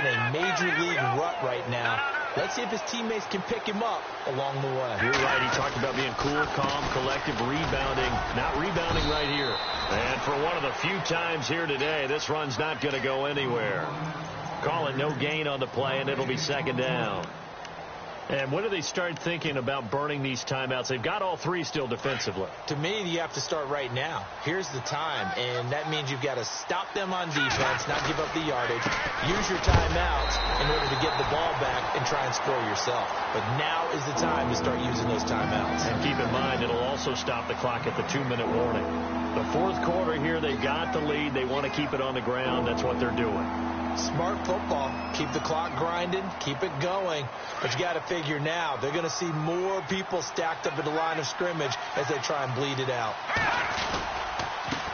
in a major league rut right now. Let's see if his teammates can pick him up along the way. You're right. He talked about being cool, calm, collective, rebounding. Not rebounding right here. And for one of the few times here today, this run's not going to go anywhere. Call it no gain on the play, and it'll be second down. And when do they start thinking about burning these timeouts? They've got all three still defensively. To me, you have to start right now. Here's the time, and that means you've got to stop them on defense, not give up the yardage, use your timeouts in order to get the ball back and try and score yourself. But now is the time to start using those timeouts. And keep in mind, it'll also stop the clock at the 2-minute warning. The fourth quarter here, they've got the lead. They want to keep it on the ground. That's what they're doing. Smart football. Keep the clock grinding. Keep it going. But you got to figure now, they're going to see more people stacked up at the line of scrimmage as they try and bleed it out.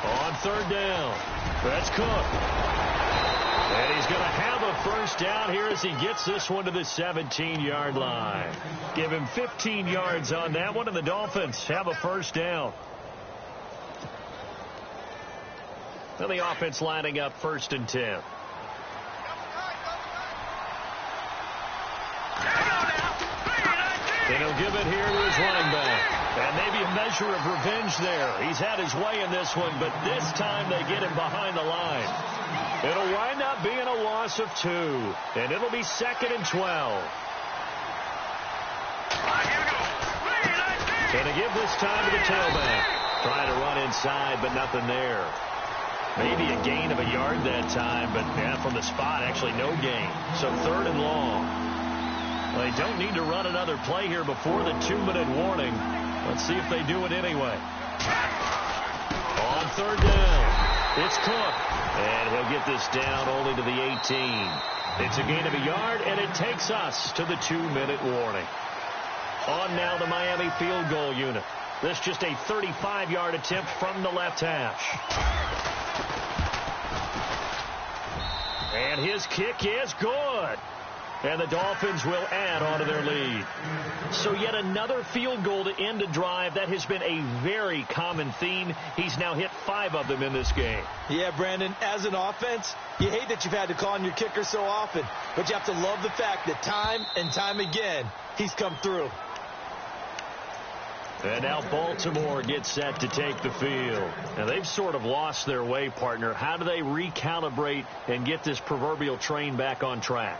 On third down, that's Cook. And he's going to have a first down here as he gets this one to the 17-yard line. Give him 15 yards on that one, and the Dolphins have a first down. And the offense lining up 1st and 10. And he'll give it here to his running back. And maybe a measure of revenge there. He's had his way in this one, but this time they get him behind the line. It'll wind up being a loss of 2. And it'll be 2nd and 12. Going to give this time to the tailback. Trying to run inside, but nothing there. Maybe a gain of a yard that time, but yeah, from the spot, actually no gain. So 3rd and long. They don't need to run another play here before the 2-minute warning. Let's see if they do it anyway. On 3rd down, it's Cook. And he'll get this down only to the 18. It's a gain of a yard, and it takes us to the 2-minute warning. On now the Miami field goal unit. This just a 35-yard attempt from the left hash. And his kick is good. And the Dolphins will add on to their lead. So yet another field goal to end a drive. That has been a very common theme. He's now hit 5 of them in this game. Yeah, Brandon, as an offense, you hate that you've had to call on your kicker so often. But you have to love the fact that time and time again, he's come through. And now Baltimore gets set to take the field. Now they've sort of lost their way, partner. How do they recalibrate and get this proverbial train back on track?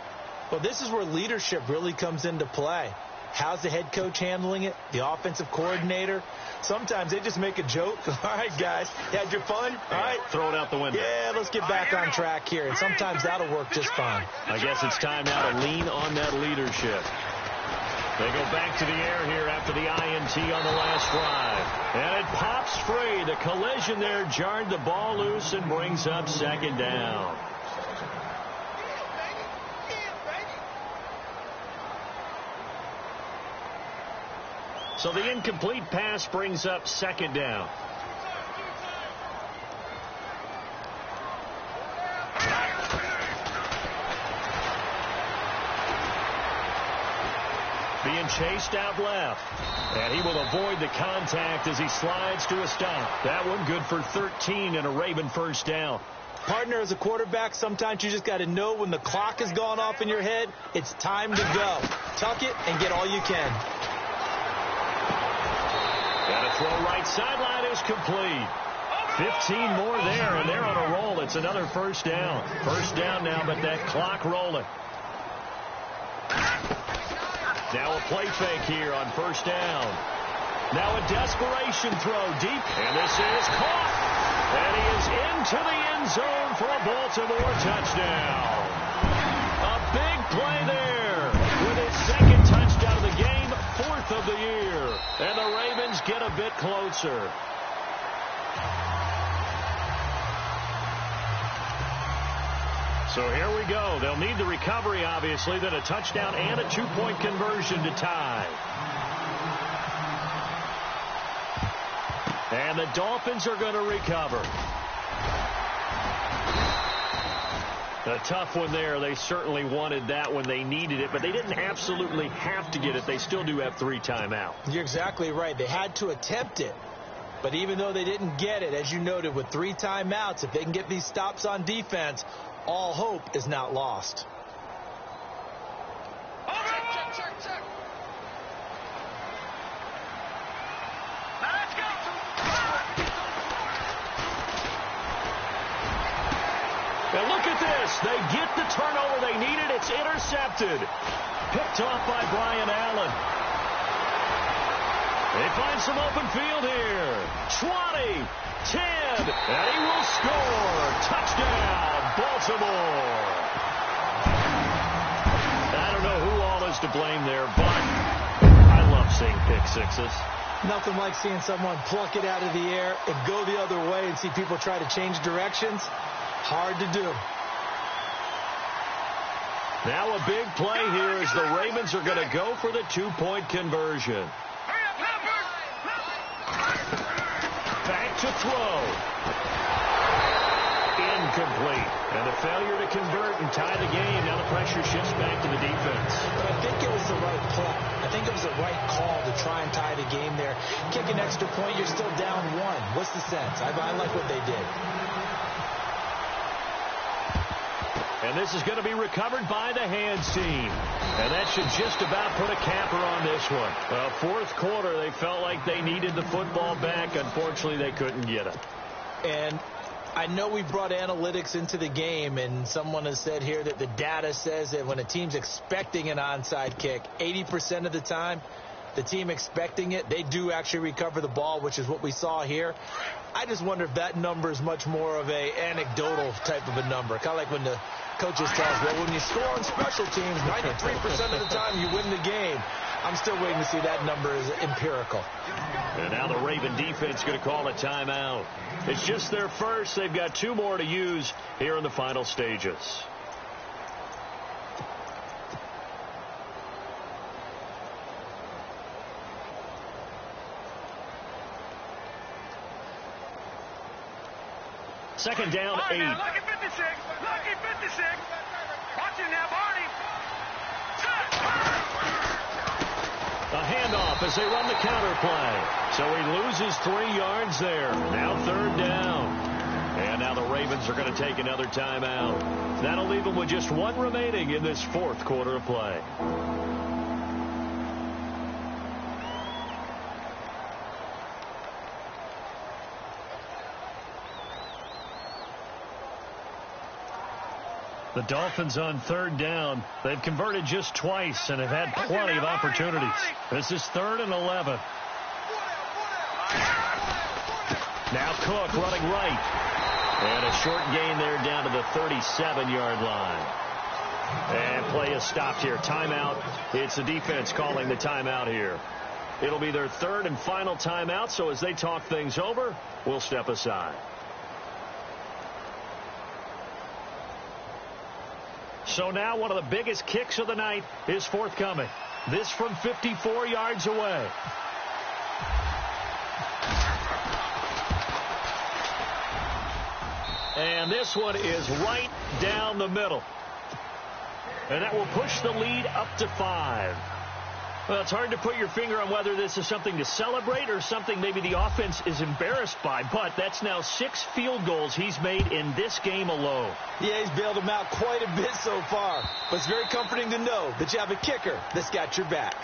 Well, this is where leadership really comes into play. How's the head coach handling it? The offensive coordinator? Sometimes they just make a joke. All right, guys, you had your fun? All right. Throw it out the window. Yeah, let's get back on track here. And sometimes that'll work just fine. I guess it's time now to lean on that leadership. They go back to the air here after the INT on the last drive. And it pops free. The collision there jarred the ball loose and brings up 2nd down. So the incomplete pass brings up 2nd down. Being chased out left. And he will avoid the contact as he slides to a stop. That one good for 13 and a Raven first down. Partner, as a quarterback, sometimes you just got to know when the clock has gone off in your head, it's time to go. Tuck it and get all you can. And a throw right sideline is complete. 15 more there, and they're on a roll. It's another first down. First down now, but that clock rolling. Now a play fake here on first down. Now a desperation throw deep, and this is caught. And he is into the end zone for a Baltimore touchdown. A big play there with his 2nd touchdown of the game, 4th of the year. And the Ravens get a bit closer. So here we go. They'll need the recovery, obviously, then a touchdown and a 2-point conversion to tie. And the Dolphins are going to recover. A tough one there. They certainly wanted that when they needed it, but they didn't absolutely have to get it. They still do have 3 timeouts. You're exactly right. They had to attempt it. But even though they didn't get it, as you noted, with 3 timeouts, if they can get these stops on defense, all hope is not lost. And look at this. They get the turnover they needed. It's intercepted. Picked off by Brian Allen. They find some open field here. 20, 10, and he will score. Touchdown, Baltimore. I don't know who all is to blame there, but I love seeing pick sixes. Nothing like seeing someone pluck it out of the air and go the other way and see people try to change directions. Hard to do. Now a big play here as the Ravens are going to go for the two-point conversion. Back to throw. Incomplete. And a failure to convert and tie the game. Now the pressure shifts back to the defense. But I think it was the right play. I think it was the right call to try and tie the game there. Kick an extra point, you're still down one. What's the sense? I like what they did. And this is going to be recovered by the hands team. And that should just about put a capper on this one. Fourth quarter, they felt like they needed the football back. Unfortunately, they couldn't get it. And I know we brought analytics into the game, and someone has said here that the data says that when a team's expecting an onside kick, 80% of the time, the team expecting it, they do actually recover the ball, which is what we saw here. I just wonder if that number is much more of a anecdotal type of a number. Kind of like when the coaches tell us, well, when you score on special teams, 93% of the time you win the game. I'm still waiting to see that number is empirical. And now the Raven defense going to call a timeout. It's just their first. They've got two more to use here in the final stages. Second down, 8. Lucky 56. Lucky 56. Watch it now, Barney. A handoff as they run the counter play. So he loses 3 yards there. Now third down. And now the Ravens are going to take another timeout. That'll leave them with just one remaining in this fourth quarter of play. The Dolphins on third down. They've converted just twice and have had plenty of opportunities. This is 3rd and 11. Now Cook running right. And a short gain there down to the 37-yard line. And play is stopped here. Timeout. It's the defense calling the timeout here. It'll be their third and final timeout, so as they talk things over, we'll step aside. So now one of the biggest kicks of the night is forthcoming. This from 54 yards away. And this one is right down the middle. And that will push the lead up to 5. Well, it's hard to put your finger on whether this is something to celebrate or something maybe the offense is embarrassed by. But that's now 6 field goals he's made in this game alone. Yeah, he's bailed them out quite a bit so far. But it's very comforting to know that you have a kicker that's got your back.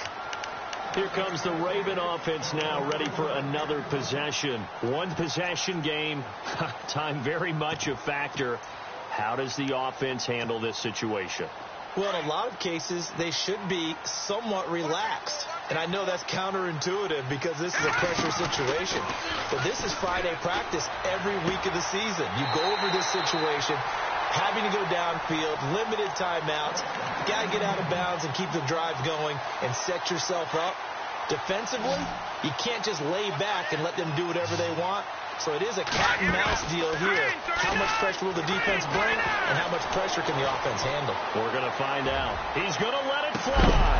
Here comes the Raven offense now, ready for another possession. One possession game. Time very much a factor. How does the offense handle this situation? Well, in a lot of cases, they should be somewhat relaxed. And I know that's counterintuitive because this is a pressure situation. But this is Friday practice every week of the season. You go over this situation, having to go downfield, limited timeouts. You got to get out of bounds and keep the drive going and set yourself up. Defensively, you can't just lay back and let them do whatever they want. So it is a cat and mouse deal here. How much pressure will the defense bring, and how much pressure can the offense handle? We're going to find out. He's going to let it fly.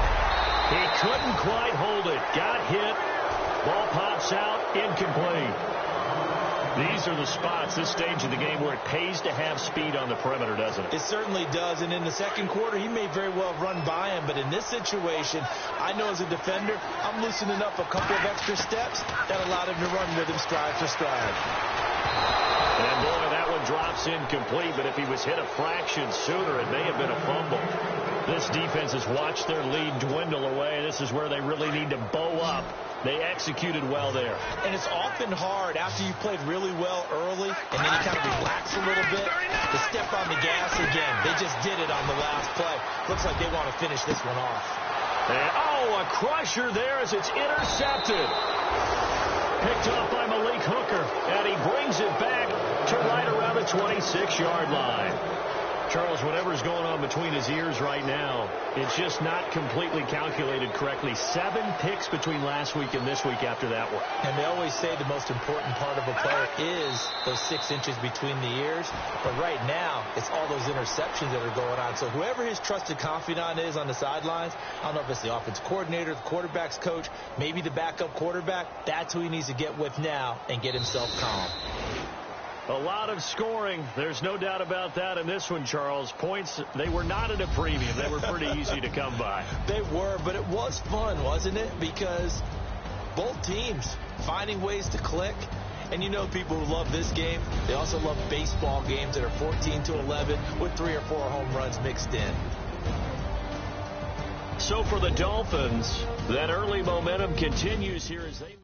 He couldn't quite hold it. Got hit. Ball pops out. Incomplete. These are the spots, this stage of the game, where it pays to have speed on the perimeter, doesn't it? It certainly does. And in the second quarter, he may very well run by him. But in this situation, I know as a defender, I'm loosening up a couple of extra steps that allowed him to run with him stride for stride. And boy, that one drops incomplete. But if he was hit a fraction sooner, it may have been a fumble. This defense has watched their lead dwindle away. This is where they really need to bow up. They executed well there. And it's often hard after you played really well early and then you kind of relax a little bit to step on the gas again. They just did it on the last play. Looks like they want to finish this one off. And, oh, a crusher there as it's intercepted. Picked off by Malik Hooker, and he brings it back to right around the 26-yard line. Charles, whatever's going on between his ears right now, it's just not completely calculated correctly. 7 picks between last week and this week after that one. And they always say the most important part of a player is those 6 inches between the ears. But right now, it's all those interceptions that are going on. So whoever his trusted confidant is on the sidelines, I don't know if it's the offensive coordinator, the quarterback's coach, maybe the backup quarterback, that's who he needs to get with now and get himself calm. A lot of scoring. There's no doubt about that in this one, Charles. Points, they were not at a premium. They were pretty easy to come by. They were, but it was fun, wasn't it? Because both teams finding ways to click. And you know people who love this game, they also love baseball games that are 14-11 with 3 or 4 home runs mixed in. So for the Dolphins, that early momentum continues here as they...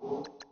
you.